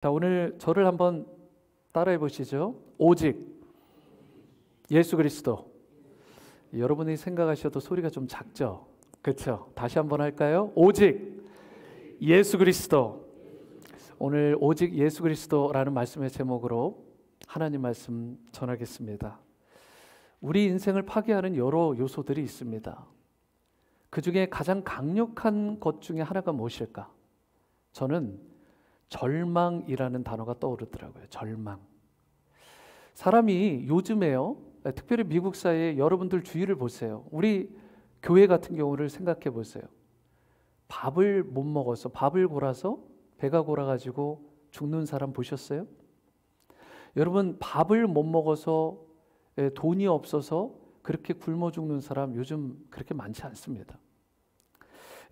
자, 오늘 저를 한번 따라해 보시죠. 오직 예수 그리스도. 여러분이 생각하셔도 소리가 좀 작죠? 그렇죠? 다시 한번 할까요? 오직 예수 그리스도. 오늘 오직 예수 그리스도라는 말씀의 제목으로 하나님 말씀 전하겠습니다. 우리 인생을 파괴하는 여러 요소들이 있습니다. 그 중에 가장 강력한 것 중에 하나가 무엇일까? 저는 절망이라는 단어가 떠오르더라고요. 절망. 사람이 요즘에요, 특별히 미국 사회에 여러분들 주위를 보세요. 우리 교회 같은 경우를 생각해 보세요. 밥을 못 먹어서, 밥을 골아서 배가 골아가지고 죽는 사람 보셨어요? 여러분, 밥을 못 먹어서 돈이 없어서 그렇게 굶어 죽는 사람 요즘 그렇게 많지 않습니다.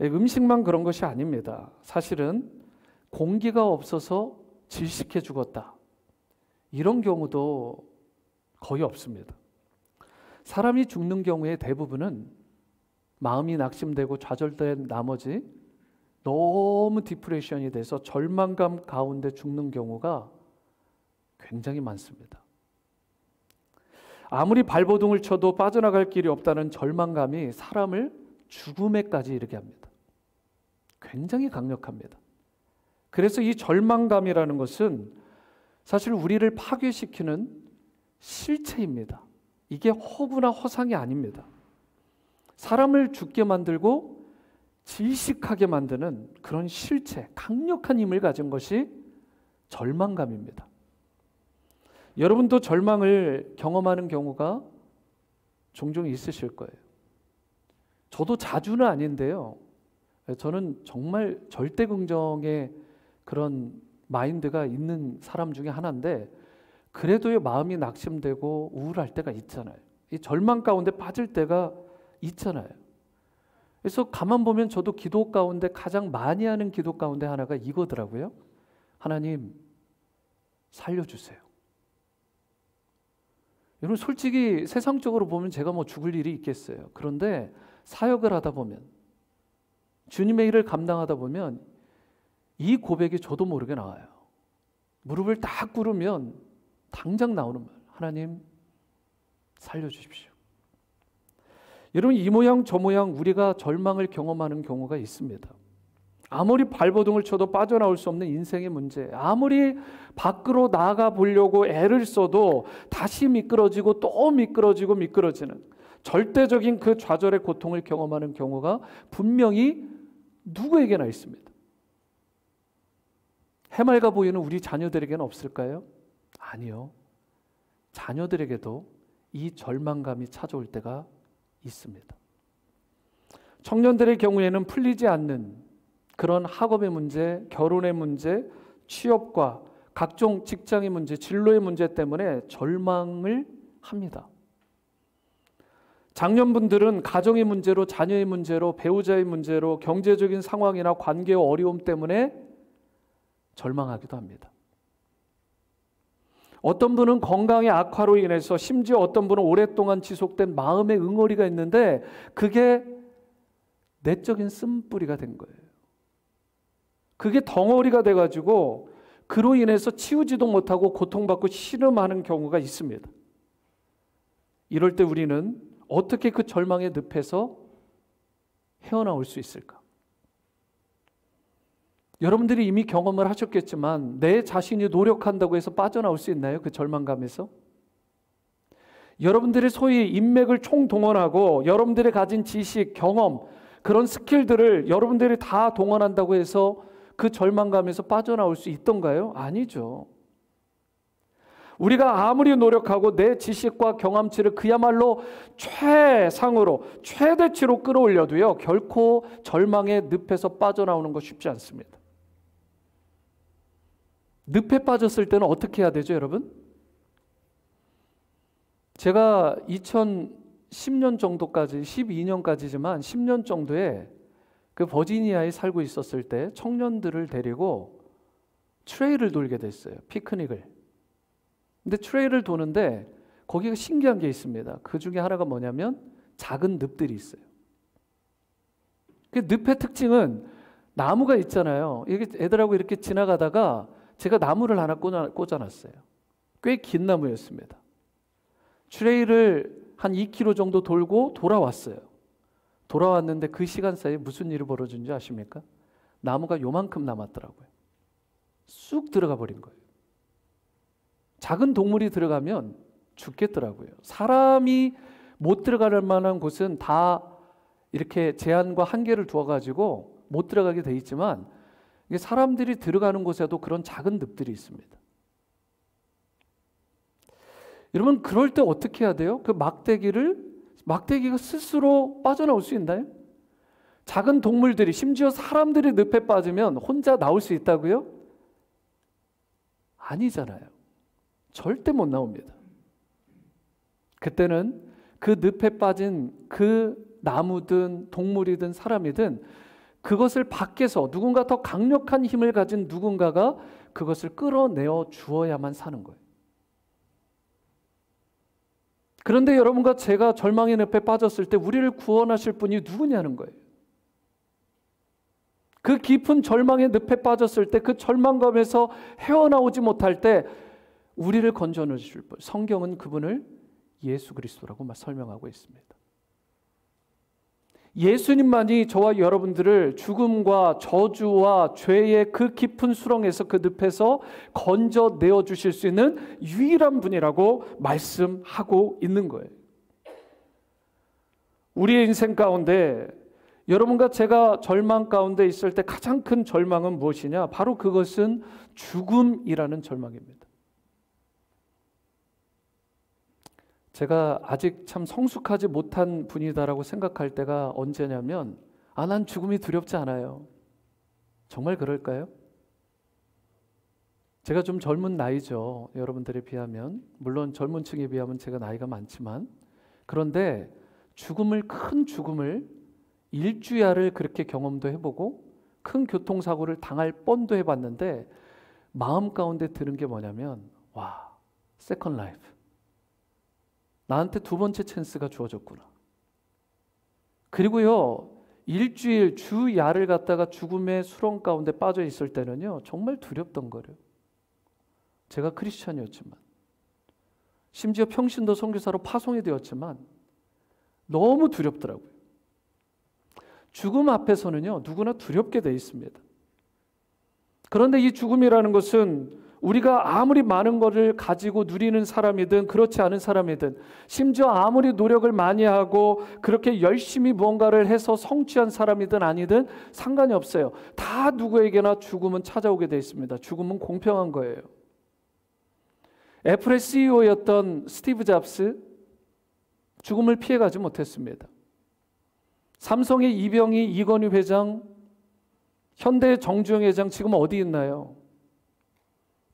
음식만 그런 것이 아닙니다. 사실은 공기가 없어서 질식해 죽었다, 이런 경우도 거의 없습니다. 사람이 죽는 경우의 대부분은 마음이 낙심되고 좌절된 나머지 너무 디프레션이 돼서 절망감 가운데 죽는 경우가 굉장히 많습니다. 아무리 발버둥을 쳐도 빠져나갈 길이 없다는 절망감이 사람을 죽음에까지 이르게 합니다. 굉장히 강력합니다. 그래서 이 절망감이라는 것은 사실 우리를 파괴시키는 실체입니다. 이게 허구나 허상이 아닙니다. 사람을 죽게 만들고 질식하게 만드는 그런 실체, 강력한 힘을 가진 것이 절망감입니다. 여러분도 절망을 경험하는 경우가 종종 있으실 거예요. 저도 자주는 아닌데요, 저는 정말 절대 긍정의 그런 마인드가 있는 사람 중에 하나인데, 그래도 마음이 낙심되고 우울할 때가 있잖아요. 이 절망 가운데 빠질 때가 있잖아요. 그래서 가만 보면 저도 기도 가운데 가장 많이 하는 기도 가운데 하나가 이거더라고요. 하나님, 살려주세요. 여러분, 솔직히 세상적으로 보면 제가 뭐 죽을 일이 있겠어요. 그런데 사역을 하다 보면, 주님의 일을 감당하다 보면 이 고백이 저도 모르게 나와요. 무릎을 딱 꿇으면 당장 나오는 말, 하나님 살려주십시오. 여러분, 이 모양 저 모양 우리가 절망을 경험하는 경우가 있습니다. 아무리 발버둥을 쳐도 빠져나올 수 없는 인생의 문제, 아무리 밖으로 나가 보려고 애를 써도 다시 미끄러지고 또 미끄러지는 절대적인 그 좌절의 고통을 경험하는 경우가 분명히 누구에게나 있습니다. 해맑아 보이는 우리 자녀들에게는 없을까요? 아니요. 자녀들에게도 이 절망감이 찾아올 때가 있습니다. 청년들의 경우에는 풀리지 않는 그런 학업의 문제, 결혼의 문제, 취업과 각종 직장의 문제, 진로의 문제 때문에 절망을 합니다. 장년분들은 가정의 문제로, 자녀의 문제로, 배우자의 문제로, 경제적인 상황이나 관계의 어려움 때문에 절망하기도 합니다. 어떤 분은 건강의 악화로 인해서, 심지어 어떤 분은 오랫동안 지속된 마음의 응어리가 있는데 그게 내적인 쓴뿌리가 된 거예요. 그게 덩어리가 돼가지고 그로 인해서 치우지도 못하고 고통받고 신음하는 경우가 있습니다. 이럴 때 우리는 어떻게 그 절망의 늪에서 헤어나올 수 있을까? 여러분들이 이미 경험을 하셨겠지만 내 자신이 노력한다고 해서 빠져나올 수 있나요? 그 절망감에서? 여러분들이 소위 인맥을 총동원하고 여러분들이 가진 지식, 경험, 그런 스킬들을 여러분들이 다 동원한다고 해서 그 절망감에서 빠져나올 수 있던가요? 아니죠. 우리가 아무리 노력하고 내 지식과 경험치를 그야말로 최상으로, 최대치로 끌어올려도요, 결코 절망의 늪에서 빠져나오는 거 쉽지 않습니다. 늪에 빠졌을 때는 어떻게 해야 되죠, 여러분? 제가 2010년 정도까지, 12년까지지만 10년 정도에 그 버지니아에 살고 있었을 때 청년들을 데리고 트레일을 돌게 됐어요. 피크닉을. 근데 트레일을 도는데 거기가 신기한 게 있습니다. 그 중에 하나가 뭐냐면 작은 늪들이 있어요. 그 늪의 특징은 나무가 있잖아요. 이게 애들하고 이렇게 지나가다가 제가 나무를 하나 꽂아놨어요. 꽤 긴 나무였습니다. 트레일을 한 2km 정도 돌고 돌아왔어요. 돌아왔는데 그 시간 사이에 무슨 일이 벌어진 줄 아십니까? 나무가 요만큼 남았더라고요. 쑥 들어가 버린 거예요. 작은 동물이 들어가면 죽겠더라고요. 사람이 못 들어갈 만한 곳은 다 이렇게 제한과 한계를 두어가지고 못 들어가게 돼 있지만 이게 사람들이 들어가는 곳에도 그런 작은 늪들이 있습니다. 여러분, 그럴 때 어떻게 해야 돼요? 그 막대기가 스스로 빠져나올 수 있나요? 작은 동물들이, 심지어 사람들이 늪에 빠지면 혼자 나올 수 있다고요? 아니잖아요. 절대 못 나옵니다. 그때는 그 늪에 빠진 그 나무든 동물이든 사람이든 그것을 밖에서 누군가 더 강력한 힘을 가진 누군가가 그것을 끌어내어 주어야만 사는 거예요. 그런데 여러분과 제가 절망의 늪에 빠졌을 때 우리를 구원하실 분이 누구냐는 거예요. 그 깊은 절망의 늪에 빠졌을 때, 그 절망감에서 헤어나오지 못할 때 우리를 건져내실 분, 성경은 그분을 예수 그리스도라고 설명하고 있습니다. 예수님만이 저와 여러분들을 죽음과 저주와 죄의 그 깊은 수렁에서, 그 늪에서 건져내어 주실 수 있는 유일한 분이라고 말씀하고 있는 거예요. 우리의 인생 가운데 여러분과 제가 절망 가운데 있을 때 가장 큰 절망은 무엇이냐? 바로 그것은 죽음이라는 절망입니다. 제가 아직 참 성숙하지 못한 분이다라고 생각할 때가 언제냐면, 난 죽음이 두렵지 않아요. 정말 그럴까요? 제가 좀 젊은 나이죠. 여러분들에 비하면. 물론 젊은 층에 비하면 제가 나이가 많지만, 그런데 큰 죽음을 일주야를 그렇게 경험도 해보고 큰 교통사고를 당할 뻔도 해봤는데 마음 가운데 드는 게 뭐냐면, 와, 세컨 라이프. 나한테 두 번째 찬스가 주어졌구나. 그리고요, 일주일 주야를 갖다가 죽음의 수렁 가운데 빠져 있을 때는요, 정말 두렵던 거예요. 제가 크리스찬이었지만, 심지어 평신도 선교사로 파송이 되었지만 너무 두렵더라고요. 죽음 앞에서는요, 누구나 두렵게 돼 있습니다. 그런데 이 죽음이라는 것은 우리가 아무리 많은 것을 가지고 누리는 사람이든 그렇지 않은 사람이든, 심지어 아무리 노력을 많이 하고 그렇게 열심히 무언가를 해서 성취한 사람이든 아니든 상관이 없어요. 다 누구에게나 죽음은 찾아오게 돼 있습니다. 죽음은 공평한 거예요. 애플의 CEO였던 스티브 잡스, 죽음을 피해가지 못했습니다. 삼성의 이병희, 이건희 회장, 현대의 정주영 회장 지금 어디 있나요?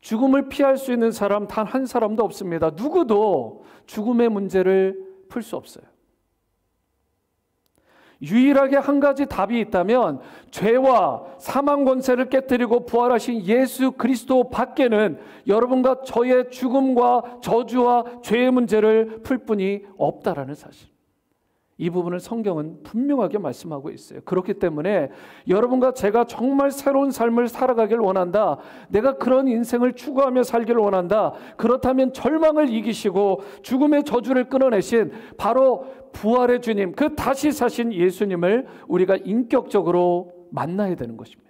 죽음을 피할 수 있는 사람 단 한 사람도 없습니다. 누구도 죽음의 문제를 풀 수 없어요. 유일하게 한 가지 답이 있다면, 죄와 사망 권세를 깨뜨리고 부활하신 예수 그리스도 밖에는 여러분과 저의 죽음과 저주와 죄의 문제를 풀 분이 없다라는 사실. 이 부분을 성경은 분명하게 말씀하고 있어요. 그렇기 때문에 여러분과 제가 정말 새로운 삶을 살아가길 원한다, 내가 그런 인생을 추구하며 살기를 원한다, 그렇다면 절망을 이기시고 죽음의 저주를 끊어내신 바로 부활의 주님, 그 다시 사신 예수님을 우리가 인격적으로 만나야 되는 것입니다.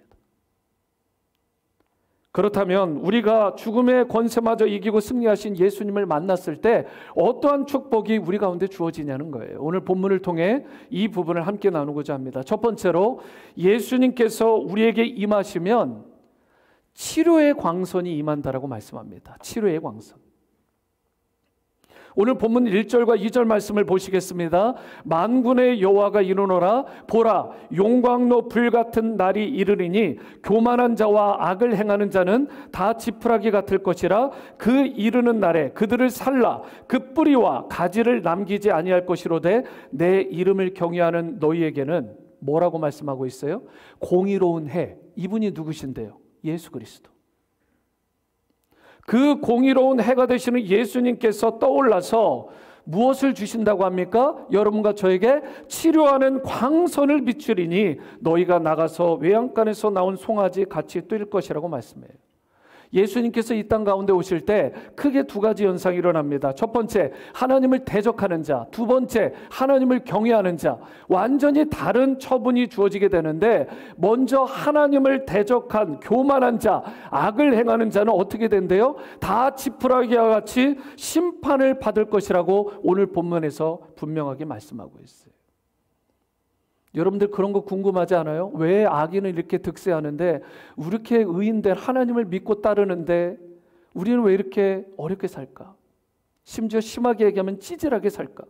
그렇다면 우리가 죽음의 권세마저 이기고 승리하신 예수님을 만났을 때 어떠한 축복이 우리 가운데 주어지냐는 거예요. 오늘 본문을 통해 이 부분을 함께 나누고자 합니다. 첫 번째로, 예수님께서 우리에게 임하시면 치료의 광선이 임한다라고 말씀합니다. 치료의 광선. 오늘 본문 1절과 2절 말씀을 보시겠습니다. 만군의 여호와가 이르노라, 보라, 용광로 불같은 날이 이르리니 교만한 자와 악을 행하는 자는 다 지푸라기 같을 것이라. 그 이르는 날에 그들을 살라 그 뿌리와 가지를 남기지 아니할 것이로되 내 이름을 경외하는 너희에게는 뭐라고 말씀하고 있어요? 공의로운 해. 이분이 누구신데요? 예수 그리스도. 그 공의로운 해가 되시는 예수님께서 떠올라서 무엇을 주신다고 합니까? 여러분과 저에게 치료하는 광선을 비추리니 너희가 나가서 외양간에서 나온 송아지 같이 뛸 것이라고 말씀해요. 예수님께서 이 땅 가운데 오실 때 크게 두 가지 현상이 일어납니다. 첫 번째, 하나님을 대적하는 자. 두 번째, 하나님을 경외하는 자. 완전히 다른 처분이 주어지게 되는데, 먼저 하나님을 대적한 교만한 자, 악을 행하는 자는 어떻게 된대요? 다 지푸라기와 같이 심판을 받을 것이라고 오늘 본문에서 분명하게 말씀하고 있어요. 여러분들 그런 거 궁금하지 않아요? 왜 악인은 이렇게 득세하는데, 이렇게 의인된 하나님을 믿고 따르는데 우리는 왜 이렇게 어렵게 살까? 심지어 심하게 얘기하면 찌질하게 살까?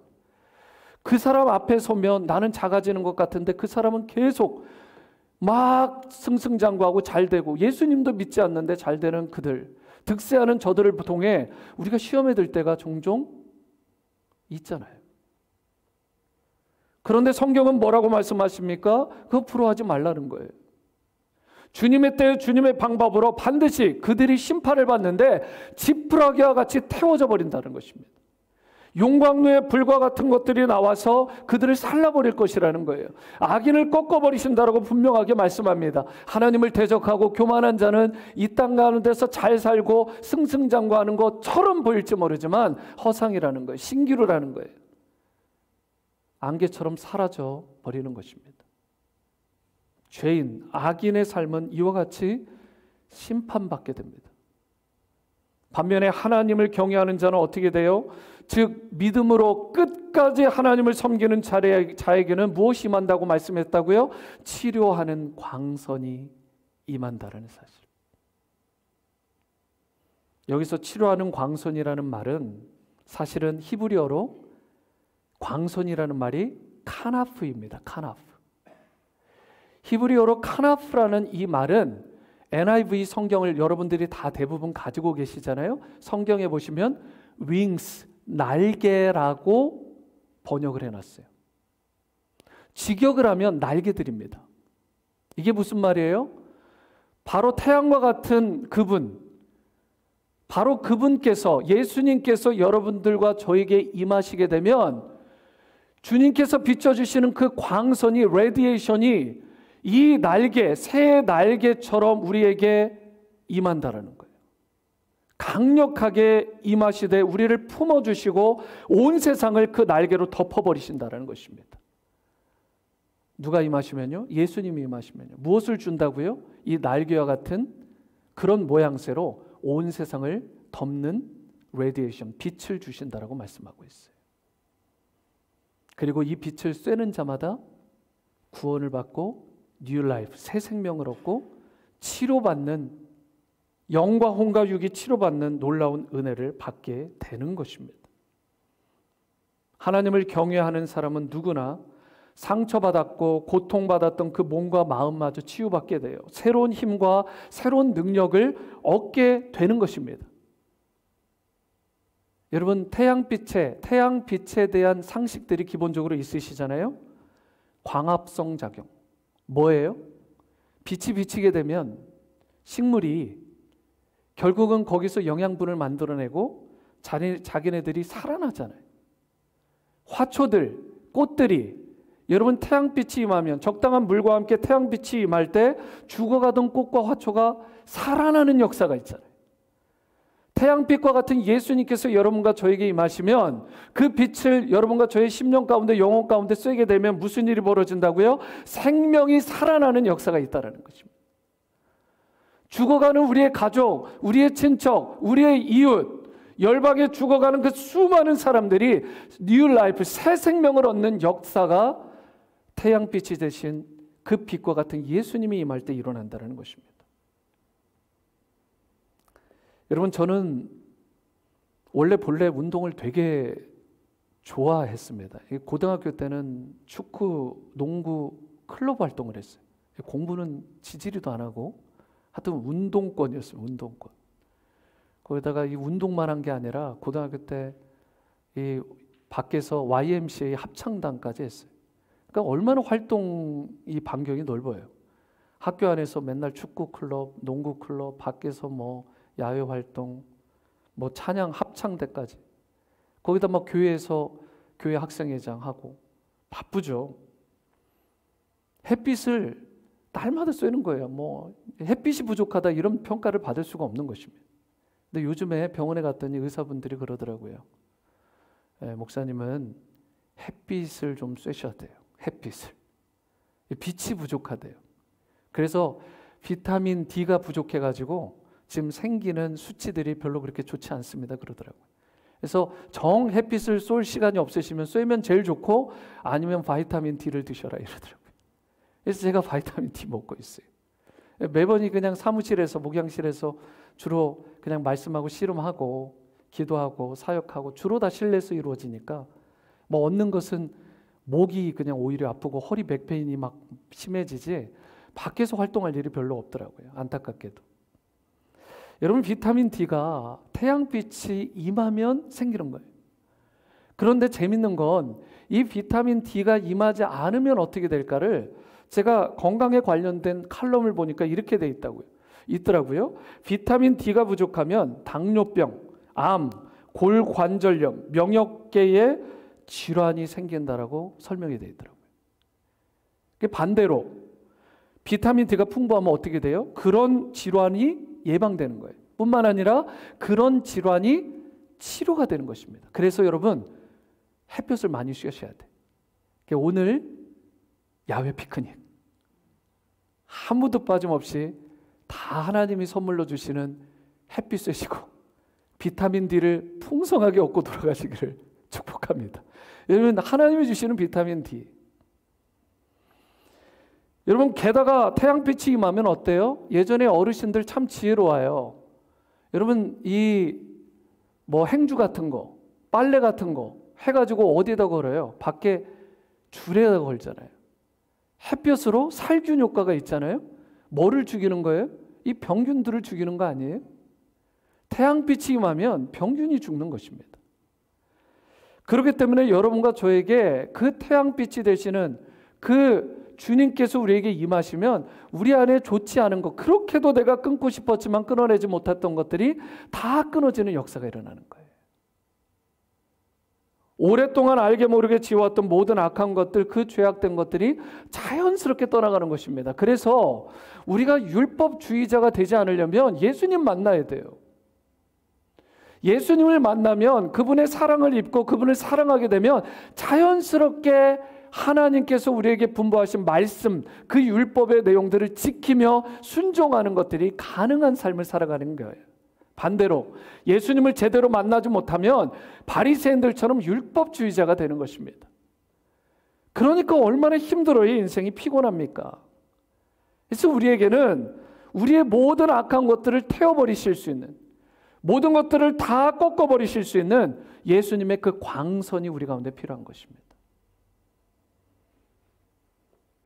그 사람 앞에 서면 나는 작아지는 것 같은데 그 사람은 계속 막 승승장구하고 잘 되고, 예수님도 믿지 않는데 잘 되는 그들, 득세하는 저들을 통해 우리가 시험에 들 때가 종종 있잖아요. 그런데 성경은 뭐라고 말씀하십니까? 그거 부러워하지 말라는 거예요. 주님의 때에 주님의 방법으로 반드시 그들이 심판을 받는데 지푸라기와 같이 태워져 버린다는 것입니다. 용광로의 불과 같은 것들이 나와서 그들을 살라버릴 것이라는 거예요. 악인을 꺾어버리신다라고 분명하게 말씀합니다. 하나님을 대적하고 교만한 자는 이 땅 가는 데서 잘 살고 승승장구하는 것처럼 보일지 모르지만 허상이라는 거예요. 신기루라는 거예요. 안개처럼 사라져 버리는 것입니다. 죄인, 악인의 삶은 이와 같이 심판받게 됩니다. 반면에 하나님을 경외하는 자는 어떻게 돼요? 즉 믿음으로 끝까지 하나님을 섬기는 자에게는 무엇이 임한다고 말씀했다고요? 치료하는 광선이 임한다는 사실. 여기서 치료하는 광선이라는 말은 사실은 히브리어로 광선이라는 말이 카나프입니다. 카나프. 히브리어로 카나프라는 이 말은 NIV 성경을 여러분들이 다 대부분 가지고 계시잖아요. 성경에 보시면 wings, 날개라고 번역을 해놨어요. 직역을 하면 날개들입니다. 이게 무슨 말이에요? 바로 태양과 같은 그분, 바로 그분께서, 예수님께서 여러분들과 저에게 임하시게 되면 주님께서 비춰주시는 그 광선이, 레디에이션이 이 날개, 새의 날개처럼 우리에게 임한다라는 거예요. 강력하게 임하시되 우리를 품어주시고 온 세상을 그 날개로 덮어버리신다라는 것입니다. 누가 임하시면요? 예수님이 임하시면요. 무엇을 준다고요? 이 날개와 같은 그런 모양새로 온 세상을 덮는 레디에이션, 빛을 주신다라고 말씀하고 있어요. 그리고 이 빛을 쐬는 자마다 구원을 받고 뉴 라이프, 새 생명을 얻고 치료받는, 영과 혼과 육이 치료받는 놀라운 은혜를 받게 되는 것입니다. 하나님을 경외하는 사람은 누구나 상처받았고 고통받았던 그 몸과 마음마저 치유받게 돼요. 새로운 힘과 새로운 능력을 얻게 되는 것입니다. 여러분, 태양빛에 대한 상식들이 기본적으로 있으시잖아요. 광합성 작용. 뭐예요? 빛이 비치게 되면 식물이 결국은 거기서 영양분을 만들어내고 자기네들이 살아나잖아요. 화초들, 꽃들이, 여러분 태양빛이 임하면, 적당한 물과 함께 태양빛이 임할 때 죽어가던 꽃과 화초가 살아나는 역사가 있잖아요. 태양빛과 같은 예수님께서 여러분과 저에게 임하시면 그 빛을 여러분과 저의 심령 가운데, 영혼 가운데 쐬게 되면 무슨 일이 벌어진다고요? 생명이 살아나는 역사가 있다는 것입니다. 죽어가는 우리의 가족, 우리의 친척, 우리의 이웃, 열방에 죽어가는 그 수많은 사람들이 뉴 라이프, 새 생명을 얻는 역사가 태양빛이 되신 그 빛과 같은 예수님이 임할 때 일어난다는 것입니다. 여러분, 저는 본래 운동을 되게 좋아했습니다. 고등학교 때는 축구, 농구, 클럽 활동을 했어요. 공부는 지지리도 안 하고 하여튼 운동권이었어요. 운동권. 거기다가 이 운동만 한 게 아니라 고등학교 때 이 밖에서 YMCA 합창단까지 했어요. 그러니까 얼마나 활동이 반경이 넓어요. 학교 안에서 맨날 축구 클럽, 농구 클럽, 밖에서 뭐 야외 활동, 뭐 찬양 합창대까지. 거기다 막 교회에서 교회 학생회장 하고 바쁘죠. 햇빛을 날마다 쏘이는 거예요. 뭐 햇빛이 부족하다 이런 평가를 받을 수가 없는 것입니다. 근데 요즘에 병원에 갔더니 의사분들이 그러더라고요. 목사님은 햇빛을 좀 쐬셔야 돼요. 햇빛을. 빛이 부족하대요. 그래서 비타민 D가 부족해가지고 지금 생기는 수치들이 별로 그렇게 좋지 않습니다. 그러더라고요. 그래서 정 햇빛을 쏠 시간이 없으시면 쐬면 제일 좋고 아니면 바이타민 D를 드셔라 이러더라고요. 그래서 제가 바이타민 D 먹고 있어요. 매번이 그냥 사무실에서 목양실에서 주로 그냥 말씀하고 씨름하고 기도하고 사역하고 주로 다 실내에서 이루어지니까 뭐 얻는 것은 목이 그냥 오히려 아프고 허리 백페인이 막 심해지지 밖에서 활동할 일이 별로 없더라고요. 안타깝게도. 여러분 비타민 D가 태양빛이 임하면 생기는 거예요. 그런데 재밌는 건 이 비타민 D가 임하지 않으면 어떻게 될까를 제가 건강에 관련된 칼럼을 보니까 이렇게 돼 있더라고요. 비타민 D가 부족하면 당뇨병, 암, 골관절염, 명역계에 질환이 생긴다라고 설명이 돼 있더라고요. 반대로 비타민 D가 풍부하면 어떻게 돼요? 그런 질환이 예방되는 거예요. 뿐만 아니라 그런 질환이 치료가 되는 것입니다. 그래서 여러분 햇볕을 많이 쐬셔야 돼요. 오늘 야외 피크닉 한 묻도 빠짐없이 다 하나님이 선물로 주시는 햇빛 쐬시고 비타민 D를 풍성하게 얻고 돌아가시기를 축복합니다. 여러분 하나님이 주시는 비타민 D. 여러분 게다가 태양빛이 임하면 어때요? 예전에 어르신들 참 지혜로워요. 여러분 이 뭐 행주 같은 거, 빨래 같은 거 해가지고 어디에다 걸어요? 밖에 줄에다 걸잖아요. 햇볕으로 살균 효과가 있잖아요. 뭐를 죽이는 거예요? 이 병균들을 죽이는 거 아니에요? 태양빛이 임하면 병균이 죽는 것입니다. 그렇기 때문에 여러분과 저에게 그 태양빛이 되시는 그 주님께서 우리에게 임하시면 우리 안에 좋지 않은 것, 그렇게도 내가 끊고 싶었지만 끊어내지 못했던 것들이 다 끊어지는 역사가 일어나는 거예요. 오랫동안 알게 모르게 지어왔던 모든 악한 것들, 그 죄악된 것들이 자연스럽게 떠나가는 것입니다. 그래서 우리가 율법주의자가 되지 않으려면 예수님 만나야 돼요. 예수님을 만나면 그분의 사랑을 입고 그분을 사랑하게 되면 자연스럽게 하나님께서 우리에게 분부하신 말씀, 그 율법의 내용들을 지키며 순종하는 것들이 가능한 삶을 살아가는 거예요. 반대로 예수님을 제대로 만나지 못하면 바리새인들처럼 율법주의자가 되는 것입니다. 그러니까 얼마나 힘들어요. 인생이 피곤합니까? 그래서 우리에게는 우리의 모든 악한 것들을 태워버리실 수 있는, 모든 것들을 다 꺾어버리실 수 있는 예수님의 그 광선이 우리 가운데 필요한 것입니다.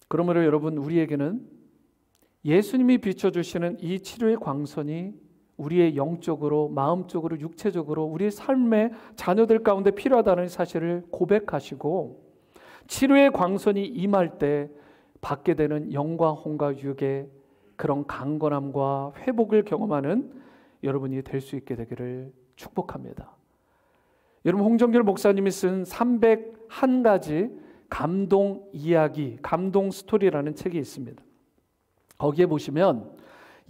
그러므로 여러분 우리에게는 예수님이 비춰주시는 이 치료의 광선이 우리의 영적으로, 마음적으로, 육체적으로 우리의 삶의 자녀들 가운데 필요하다는 사실을 고백하시고 치료의 광선이 임할 때 받게 되는 영광, 홍과 육의 그런 강건함과 회복을 경험하는 여러분이 될 수 있게 되기를 축복합니다. 여러분 홍정결 목사님이 쓴 301가지 감동 이야기, 감동 스토리라는 책이 있습니다. 거기에 보시면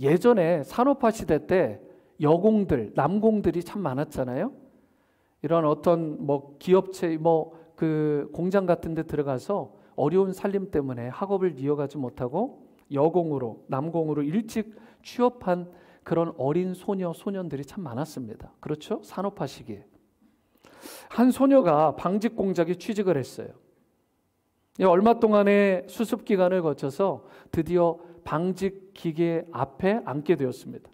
예전에 산업화 시대 때 여공들, 남공들이 참 많았잖아요. 이런 어떤 뭐 기업체, 그 공장 같은 데 들어가서 어려운 살림 때문에 학업을 이어가지 못하고 여공으로, 남공으로 일찍 취업한 그런 어린 소녀, 소년들이 참 많았습니다. 그렇죠? 산업화 시기에. 한 소녀가 방직 공장에 취직을 했어요. 얼마 동안의 수습 기간을 거쳐서 드디어 방직 기계 앞에 앉게 되었습니다.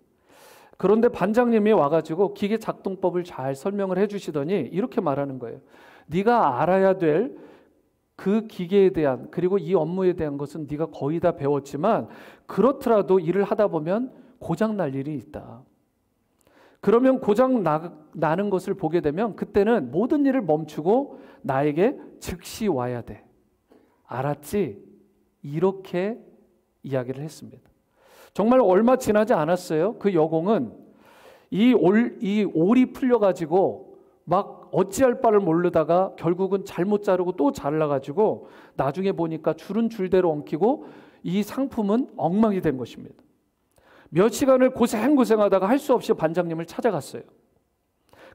그런데 반장님이 와가지고 기계 작동법을 잘 설명을 해주시더니 이렇게 말하는 거예요. 네가 알아야 될 그 기계에 대한, 그리고 이 업무에 대한 것은 네가 거의 다 배웠지만 그렇더라도 일을 하다 보면 고장 날 일이 있다. 그러면 고장 나는 것을 보게 되면 그때는 모든 일을 멈추고 나에게 즉시 와야 돼. 알았지? 이렇게 이야기를 했습니다. 정말 얼마 지나지 않았어요. 그 여공은 이 올이 풀려가지고 막 어찌할 바를 모르다가 결국은 잘못 자르고 또 잘라가지고 나중에 보니까 줄은 줄대로 엉키고 이 상품은 엉망이 된 것입니다. 몇 시간을 고생하다가 할 수 없이 반장님을 찾아갔어요.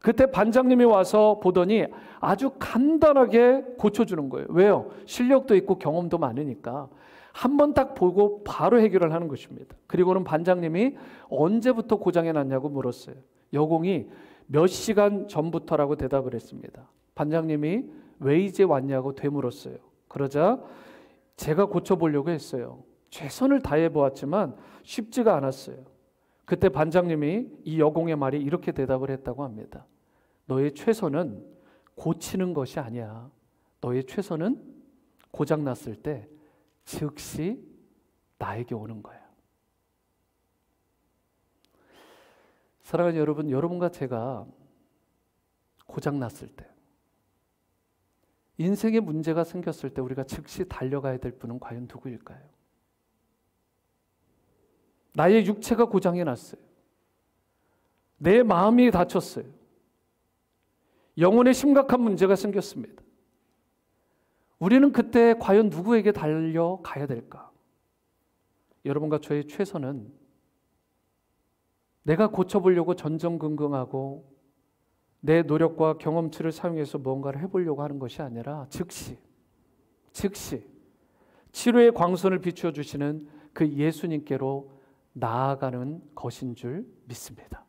그때 반장님이 와서 보더니 아주 간단하게 고쳐주는 거예요. 왜요? 실력도 있고 경험도 많으니까 한 번 딱 보고 바로 해결을 하는 것입니다. 그리고는 반장님이 언제부터 고장이 났냐고 물었어요. 여공이 몇 시간 전부터라고 대답을 했습니다. 반장님이 왜 이제 왔냐고 되물었어요. 그러자 제가 고쳐보려고 했어요. 최선을 다해 보았지만 쉽지가 않았어요. 그때 반장님이 이 여공의 말이 이렇게 대답을 했다고 합니다. 너의 최선은 고치는 것이 아니야. 너의 최선은 고장났을 때 즉시 나에게 오는 거야. 사랑하는 여러분, 여러분과 제가 고장났을 때, 인생에 문제가 생겼을 때 우리가 즉시 달려가야 될 분은 과연 누구일까요? 나의 육체가 고장이 났어요. 내 마음이 다쳤어요. 영혼에 심각한 문제가 생겼습니다. 우리는 그때 과연 누구에게 달려가야 될까? 여러분과 저의 최선은 내가 고쳐보려고 전전긍긍하고 내 노력과 경험치를 사용해서 무언가를 해보려고 하는 것이 아니라 즉시 치료의 광선을 비추어 주시는 그 예수님께로 나아가는 것인 줄 믿습니다.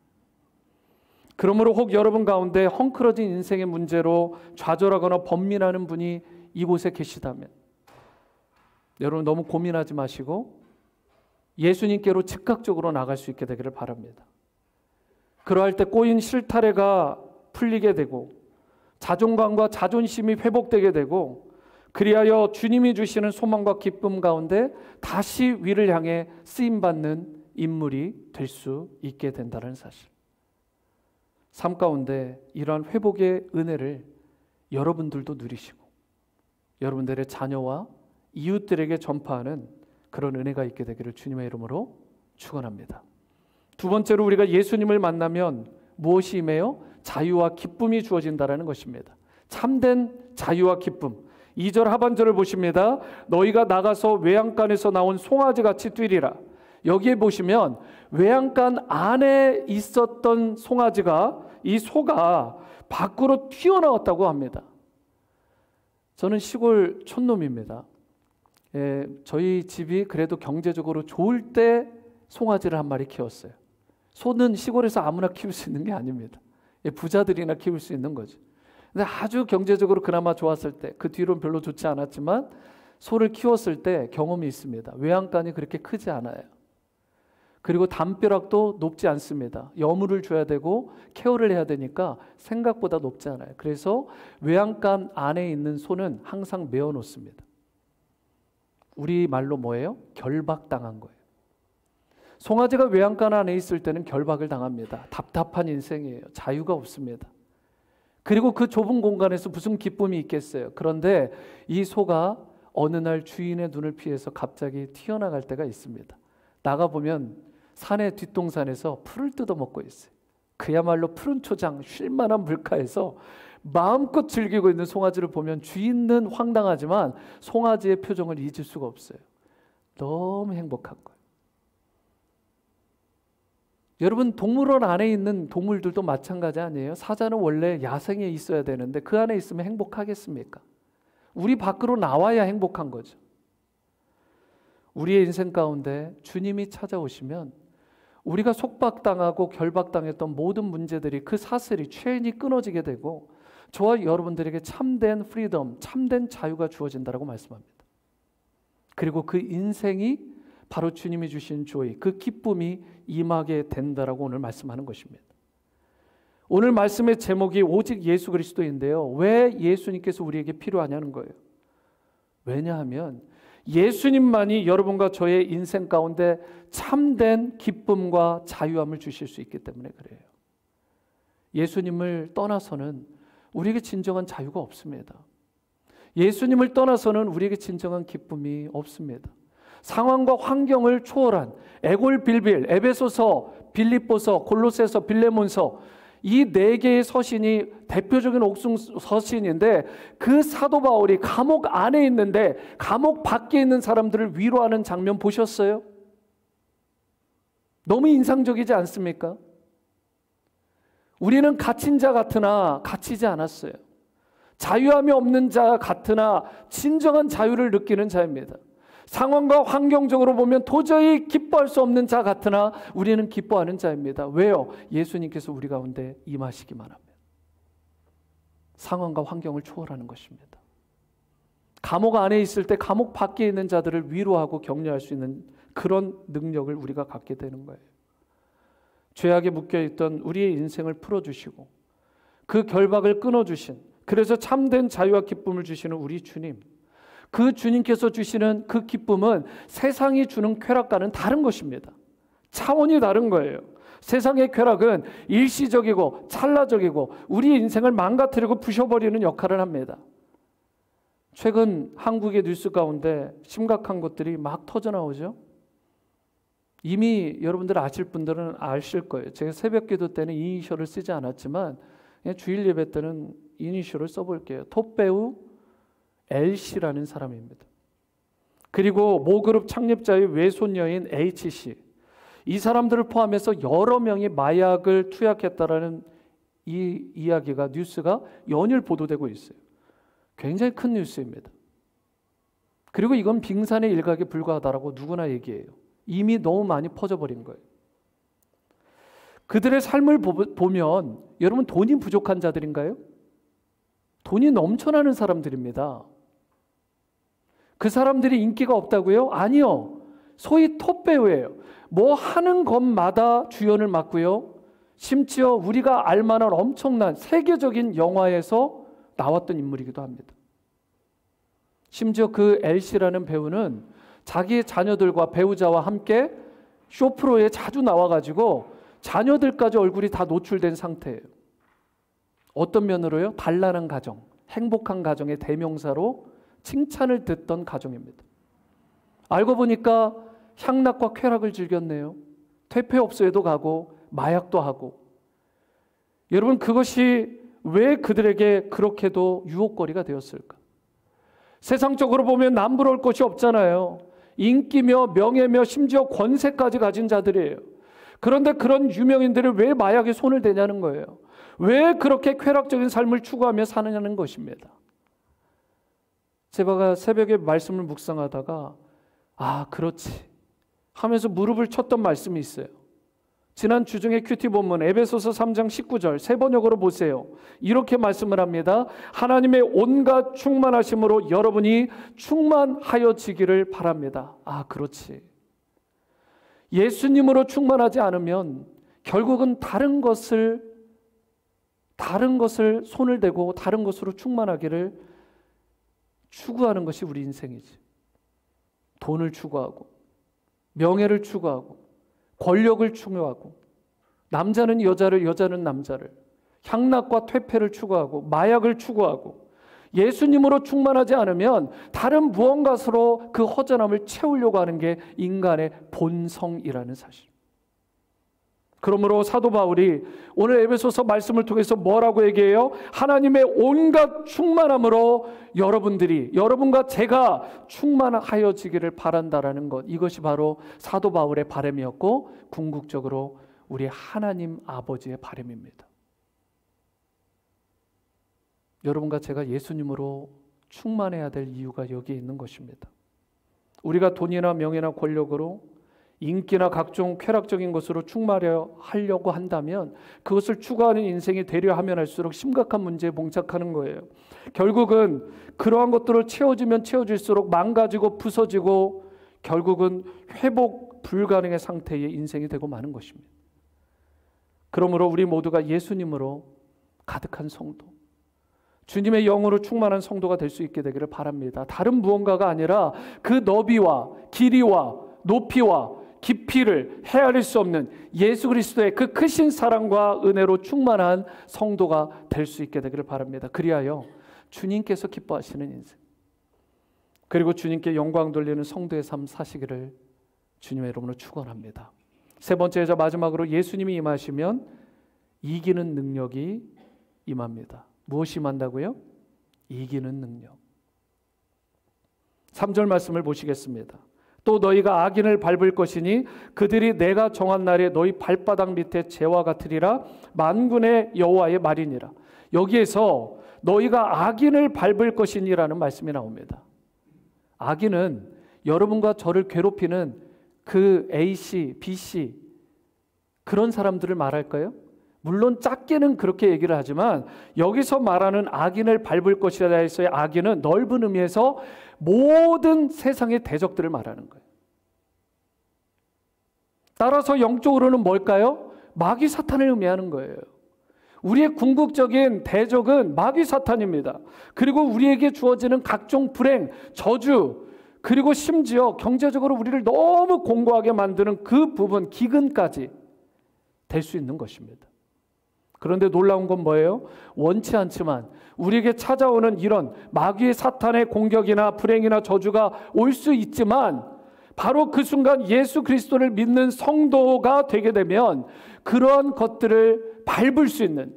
그러므로 혹 여러분 가운데 헝클어진 인생의 문제로 좌절하거나 번민하는 분이 이곳에 계시다면 여러분 너무 고민하지 마시고 예수님께로 즉각적으로 나갈 수 있게 되기를 바랍니다. 그러할 때 꼬인 실타래가 풀리게 되고 자존감과 자존심이 회복되게 되고 그리하여 주님이 주시는 소망과 기쁨 가운데 다시 위를 향해 쓰임받는 인물이 될 수 있게 된다는 사실. 삶 가운데 이러한 회복의 은혜를 여러분들도 누리시고 여러분들의 자녀와 이웃들에게 전파하는 그런 은혜가 있게 되기를 주님의 이름으로 축원합니다. 두 번째로 우리가 예수님을 만나면 무엇이 임해요? 자유와 기쁨이 주어진다는 것입니다. 참된 자유와 기쁨. 2절 하반절을 보십니다. 너희가 나가서 외양간에서 나온 송아지같이 뛰리라. 여기에 보시면 외양간 안에 있었던 송아지가 이 소가 밖으로 튀어나왔다고 합니다. 저는 시골 촌놈입니다. 저희 집이 그래도 경제적으로 좋을 때 송아지를 한 마리 키웠어요. 소는 시골에서 아무나 키울 수 있는 게 아닙니다. 부자들이나 키울 수 있는 거죠. 근데 아주 경제적으로 그나마 좋았을 때, 그 뒤로는 별로 좋지 않았지만 소를 키웠을 때 경험이 있습니다. 외양간이 그렇게 크지 않아요. 그리고 담벼락도 높지 않습니다. 여물을 줘야 되고 케어를 해야 되니까 생각보다 높지 않아요. 그래서 외양간 안에 있는 소는 항상 메어 놓습니다. 우리 말로 뭐예요? 결박당한 거예요. 송아지가 외양간 안에 있을 때는 결박을 당합니다. 답답한 인생이에요. 자유가 없습니다. 그리고 그 좁은 공간에서 무슨 기쁨이 있겠어요. 그런데 이 소가 어느 날 주인의 눈을 피해서 갑자기 튀어나갈 때가 있습니다. 나가보면 산의 뒷동산에서 풀을 뜯어먹고 있어요. 그야말로 푸른 초장, 쉴만한 물가에서 마음껏 즐기고 있는 송아지를 보면 주인은 황당하지만 송아지의 표정을 잊을 수가 없어요. 너무 행복한 거예요. 여러분, 동물원 안에 있는 동물들도 마찬가지 아니에요? 사자는 원래 야생에 있어야 되는데 그 안에 있으면 행복하겠습니까? 우리 밖으로 나와야 행복한 거죠. 우리의 인생 가운데 주님이 찾아오시면 우리가 속박당하고 결박당했던 모든 문제들이 그 사슬이 체인이 끊어지게 되고 저와 여러분들에게 참된 프리덤, 참된 자유가 주어진다라고 말씀합니다. 그리고 그 인생이 바로 주님이 주신 조이, 그 기쁨이 임하게 된다라고 오늘 말씀하는 것입니다. 오늘 말씀의 제목이 오직 예수 그리스도인데요. 왜 예수님께서 우리에게 필요하냐는 거예요. 왜냐하면 예수님만이 여러분과 저의 인생 가운데 참된 기쁨과 자유함을 주실 수 있기 때문에 그래요. 예수님을 떠나서는 우리에게 진정한 자유가 없습니다. 예수님을 떠나서는 우리에게 진정한 기쁨이 없습니다. 상황과 환경을 초월한 에골빌빌, 에베소서, 빌립보서, 골로새서, 빌레몬서 이 네 개의 서신이 대표적인 옥중 서신인데 그 사도 바울이 감옥 안에 있는데 감옥 밖에 있는 사람들을 위로하는 장면 보셨어요? 너무 인상적이지 않습니까? 우리는 갇힌 자 같으나 갇히지 않았어요. 자유함이 없는 자 같으나 진정한 자유를 느끼는 자입니다. 상황과 환경적으로 보면 도저히 기뻐할 수 없는 자 같으나 우리는 기뻐하는 자입니다. 왜요? 예수님께서 우리 가운데 임하시기만 하면. 상황과 환경을 초월하는 것입니다. 감옥 안에 있을 때 감옥 밖에 있는 자들을 위로하고 격려할 수 있는 그런 능력을 우리가 갖게 되는 거예요. 죄악에 묶여있던 우리의 인생을 풀어주시고 그 결박을 끊어주신, 그래서 참된 자유와 기쁨을 주시는 우리 주님, 그 주님께서 주시는 그 기쁨은 세상이 주는 쾌락과는 다른 것입니다. 차원이 다른 거예요. 세상의 쾌락은 일시적이고 찰나적이고 우리 인생을 망가뜨리고 부셔버리는 역할을 합니다. 최근 한국의 뉴스 가운데 심각한 것들이 막 터져나오죠. 이미 여러분들 아실 분들은 아실 거예요. 제가 새벽기도 때는 이니셜을 쓰지 않았지만 주일 예배 때는 이니셜을 써볼게요. 톱배우 L씨라는 사람입니다. 그리고 모그룹 창립자의 외손녀인 H씨, 이 사람들을 포함해서 여러 명이 마약을 투약했다라는 이 이야기가, 뉴스가 연일 보도되고 있어요. 굉장히 큰 뉴스입니다. 그리고 이건 빙산의 일각에 불과하다라고 누구나 얘기해요. 이미 너무 많이 퍼져버린 거예요. 그들의 삶을 보면 여러분, 돈이 부족한 자들인가요? 돈이 넘쳐나는 사람들입니다. 그 사람들이 인기가 없다고요? 아니요. 소위 톱배우예요. 뭐 하는 것마다 주연을 맡고요. 심지어 우리가 알만한 엄청난 세계적인 영화에서 나왔던 인물이기도 합니다. 심지어 그 L씨라는 배우는 자기의 자녀들과 배우자와 함께 쇼프로에 자주 나와가지고 자녀들까지 얼굴이 다 노출된 상태예요. 어떤 면으로요? 단란한 가정, 행복한 가정의 대명사로 칭찬을 듣던 가정입니다. 알고 보니까 향락과 쾌락을 즐겼네요. 퇴폐업소에도 가고 마약도 하고. 여러분, 그것이 왜 그들에게 그렇게도 유혹거리가 되었을까? 세상적으로 보면 남부러울 것이 없잖아요. 인기며 명예며 심지어 권세까지 가진 자들이에요. 그런데 그런 유명인들이 왜 마약에 손을 대냐는 거예요. 왜 그렇게 쾌락적인 삶을 추구하며 사느냐는 것입니다. 제가 새벽에 말씀을 묵상하다가 그렇지 하면서 무릎을 쳤던 말씀이 있어요. 지난 주중에 큐티 본문 에베소서 3장 19절 세 번역으로 보세요. 이렇게 말씀을 합니다. 하나님의 온갖 충만하심으로 여러분이 충만하여지기를 바랍니다. 그렇지. 예수님으로 충만하지 않으면 결국은 다른 것을 손을 대고 다른 것으로 충만하기를 추구하는 것이 우리 인생이지. 돈을 추구하고 명예를 추구하고 권력을 추구하고, 남자는 여자를, 여자는 남자를, 향락과 퇴폐를 추구하고 마약을 추구하고, 예수님으로 충만하지 않으면 다른 무언가로 그 허전함을 채우려고 하는 게 인간의 본성이라는 사실. 그러므로 사도 바울이 오늘 에베소서 말씀을 통해서 뭐라고 얘기해요? 하나님의 온갖 충만함으로 여러분과 제가 충만하여지기를 바란다라는 것, 이것이 바로 사도 바울의 바람이었고 궁극적으로 우리 하나님 아버지의 바람입니다. 여러분과 제가 예수님으로 충만해야 될 이유가 여기에 있는 것입니다. 우리가 돈이나 명예나 권력으로, 인기나 각종 쾌락적인 것으로 충만하려고 한다면 그것을 추구하는 인생이 되려 하면 할수록 심각한 문제에 봉착하는 거예요. 결국은 그러한 것들을 채워지면 채워질수록 망가지고 부서지고 결국은 회복 불가능의 상태의 인생이 되고 마는 것입니다. 그러므로 우리 모두가 예수님으로 가득한 성도, 주님의 영으로 충만한 성도가 될 수 있게 되기를 바랍니다. 다른 무언가가 아니라 그 너비와 길이와 높이와 깊이를 헤아릴 수 없는 예수 그리스도의 그 크신 사랑과 은혜로 충만한 성도가 될 수 있게 되기를 바랍니다. 그리하여 주님께서 기뻐하시는 인생, 그리고 주님께 영광 돌리는 성도의 삶 사시기를 주님의 이름으로 축원합니다. 세 번째이자 마지막으로 예수님이 임하시면 이기는 능력이 임합니다. 무엇이 임한다고요? 이기는 능력. 3절 말씀을 보시겠습니다. 또 너희가 악인을 밟을 것이니 그들이 내가 정한 날에 너희 발바닥 밑에 재와 같으리라. 만군의 여호와의 말이니라. 여기에서 너희가 악인을 밟을 것이니라는 말씀이 나옵니다. 악인은 여러분과 저를 괴롭히는 그 A씨, B씨 그런 사람들을 말할까요? 물론 작게는 그렇게 얘기를 하지만 여기서 말하는 악인을 밟을 것이라 해서의 악인은 넓은 의미에서 모든 세상의 대적들을 말하는 거예요. 따라서 영적으로는 뭘까요? 마귀 사탄을 의미하는 거예요. 우리의 궁극적인 대적은 마귀 사탄입니다. 그리고 우리에게 주어지는 각종 불행, 저주, 그리고 심지어 경제적으로 우리를 너무 공고하게 만드는 그 부분, 기근까지 될 수 있는 것입니다. 그런데 놀라운 건 뭐예요? 원치 않지만 우리에게 찾아오는 이런 마귀의 사탄의 공격이나 불행이나 저주가 올 수 있지만 바로 그 순간 예수 그리스도를 믿는 성도가 되게 되면 그러한 것들을 밟을 수 있는,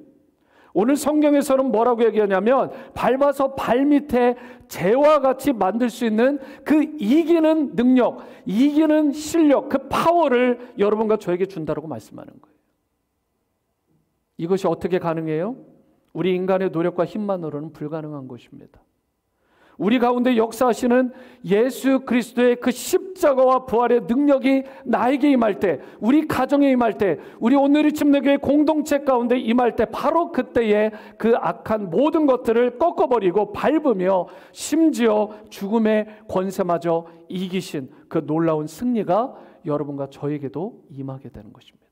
오늘 성경에서는 뭐라고 얘기하냐면 밟아서 발밑에 재와 같이 만들 수 있는 그 이기는 능력, 이기는 실력, 그 파워를 여러분과 저에게 준다고 말씀하는 거예요. 이것이 어떻게 가능해요? 우리 인간의 노력과 힘만으로는 불가능한 것입니다. 우리 가운데 역사하시는 예수 그리스도의 그 십자가와 부활의 능력이 나에게 임할 때, 우리 가정에 임할 때, 우리 오늘의 침례교회 공동체 가운데 임할 때, 바로 그때에 그 악한 모든 것들을 꺾어버리고 밟으며 심지어 죽음의 권세마저 이기신 그 놀라운 승리가 여러분과 저에게도 임하게 되는 것입니다.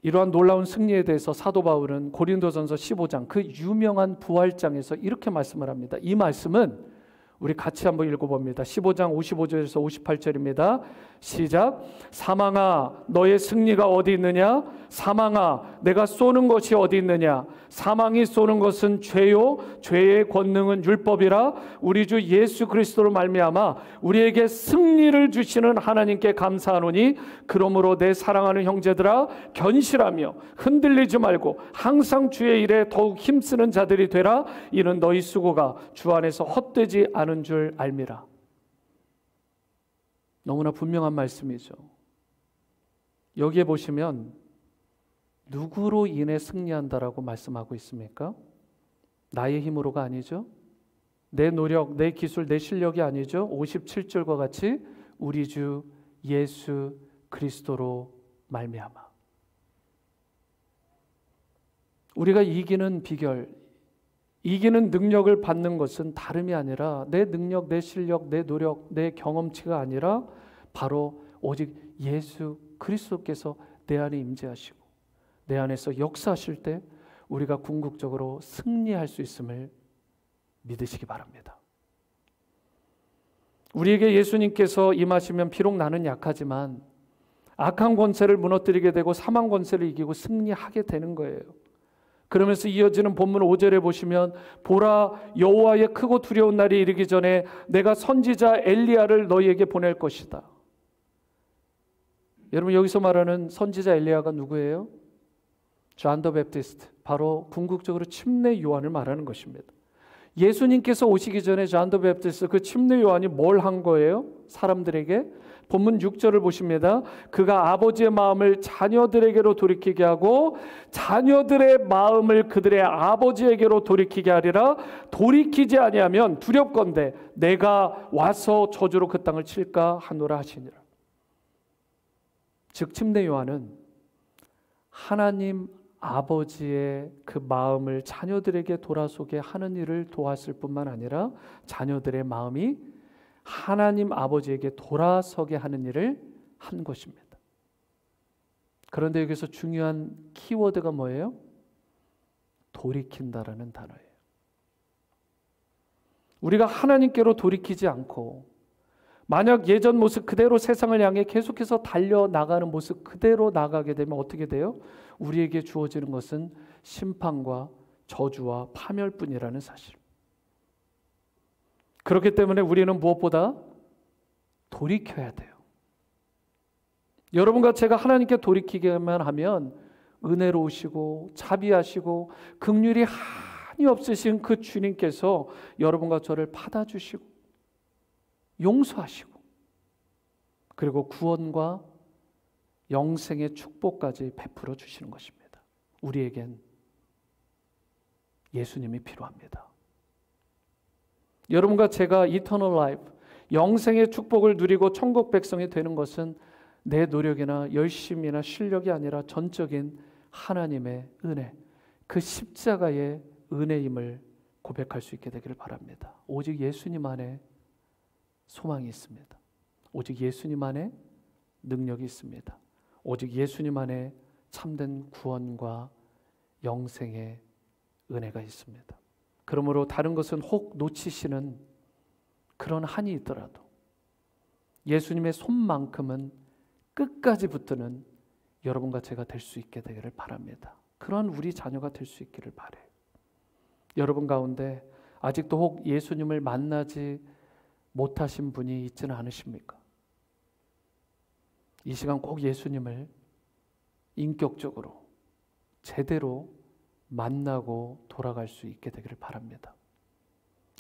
이러한 놀라운 승리에 대해서 사도 바울은 고린도전서 15장 그 유명한 부활장에서 이렇게 말씀을 합니다. 이 말씀은 우리 같이 한번 읽어봅니다. 15장 55절에서 58절입니다. 시작. 사망아 너의 승리가 어디 있느냐? 사망아 내가 쏘는 것이 어디 있느냐? 사망이 쏘는 것은 죄요 죄의 권능은 율법이라. 우리 주 예수 그리스도로 말미암아 우리에게 승리를 주시는 하나님께 감사하노니 그러므로 내 사랑하는 형제들아 견실하며 흔들리지 말고 항상 주의 일에 더욱 힘쓰는 자들이 되라. 이는 너희 수고가 주 안에서 헛되지 않은 줄 알미라. 너무나 분명한 말씀이죠. 여기에 보시면 누구로 인해 승리한다라고 말씀하고 있습니까? 나의 힘으로가 아니죠. 내 노력, 내 기술, 내 실력이 아니죠. 57절과 같이 우리 주 예수 그리스도로 말미암아. 우리가 이기는 비결, 이기는 능력을 받는 것은 다름이 아니라 내 능력, 내 실력, 내 노력, 내 경험치가 아니라 바로 오직 예수 그리스도께서 내 안에 임재하시고 내 안에서 역사하실 때 우리가 궁극적으로 승리할 수 있음을 믿으시기 바랍니다. 우리에게 예수님께서 임하시면 비록 나는 약하지만 악한 권세를 무너뜨리게 되고 사망 권세를 이기고 승리하게 되는 거예요. 그러면서 이어지는 본문 5절에 보시면 보라 여호와의 크고 두려운 날이 이르기 전에 내가 선지자 엘리야를 너희에게 보낼 것이다. 여러분 여기서 말하는 선지자 엘리야가 누구예요? 존 더 베프티스트, 바로 궁극적으로 침례 요한을 말하는 것입니다. 예수님께서 오시기 전에 존 더 베프티스트 그 침례 요한이 뭘 한 거예요? 사람들에게 본문 6절을 보십니다. 그가 아버지의 마음을 자녀들에게로 돌이키게 하고 자녀들의 마음을 그들의 아버지에게로 돌이키게 하리라. 돌이키지 아니하면 두렵건대 내가 와서 저주로 그 땅을 칠까 하노라 하시니라. 즉 침례 요한은 하나님 아버지의 그 마음을 자녀들에게 돌아서게 하는 일을 도왔을 뿐만 아니라 자녀들의 마음이 하나님 아버지에게 돌아서게 하는 일을 한 것입니다. 그런데 여기서 중요한 키워드가 뭐예요? 돌이킨다라는 단어예요. 우리가 하나님께로 돌이키지 않고 만약 예전 모습 그대로 세상을 향해 계속해서 달려나가는 모습 그대로 나가게 되면 어떻게 돼요? 우리에게 주어지는 것은 심판과 저주와 파멸뿐이라는 사실. 그렇기 때문에 우리는 무엇보다 돌이켜야 돼요. 여러분과 제가 하나님께 돌이키기만 하면 은혜로우시고 자비하시고 긍휼이 한이 없으신 그 주님께서 여러분과 저를 받아주시고 용서하시고 그리고 구원과 영생의 축복까지 베풀어 주시는 것입니다. 우리에겐 예수님이 필요합니다. 여러분과 제가 이터널 라이프, 영생의 축복을 누리고 천국 백성이 되는 것은 내 노력이나 열심이나 실력이 아니라 전적인 하나님의 은혜, 그 십자가의 은혜임을 고백할 수 있게 되기를 바랍니다. 오직 예수님 안에 소망이 있습니다. 오직 예수님 안에 능력이 있습니다. 오직 예수님 안에 참된 구원과 영생의 은혜가 있습니다. 그러므로 다른 것은 혹 놓치시는 그런 한이 있더라도 예수님의 손만큼은 끝까지 붙드는 여러분과 제가 될 수 있게 되기를 바랍니다. 그런 우리 자녀가 될 수 있기를 바라요. 여러분 가운데 아직도 혹 예수님을 만나지 못하신 분이 있지는 않으십니까? 이 시간 꼭 예수님을 인격적으로 제대로 만나고 돌아갈 수 있게 되기를 바랍니다.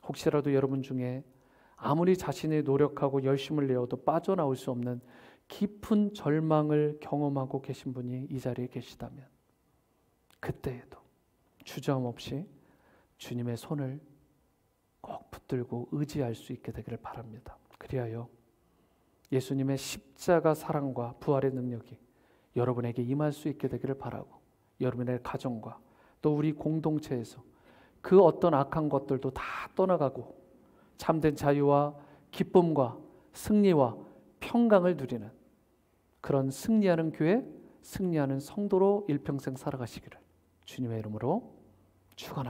혹시라도 여러분 중에 아무리 자신이 노력하고 열심을 내어도 빠져나올 수 없는 깊은 절망을 경험하고 계신 분이 이 자리에 계시다면 그때에도 주저함 없이 주님의 손을 꼭 붙들고 의지할 수 있게 되기를 바랍니다. 그리하여 예수님의 십자가 사랑과 부활의 능력이 여러분에게 임할 수 있게 되기를 바라고 여러분의 가정과 또 우리 공동체에서 그 어떤 악한 것들도 다 떠나가고 참된 자유와 기쁨과 승리와 평강을 누리는 그런 승리하는 교회, 승리하는 성도로 일평생 살아가시기를 주님의 이름으로 축원합니다.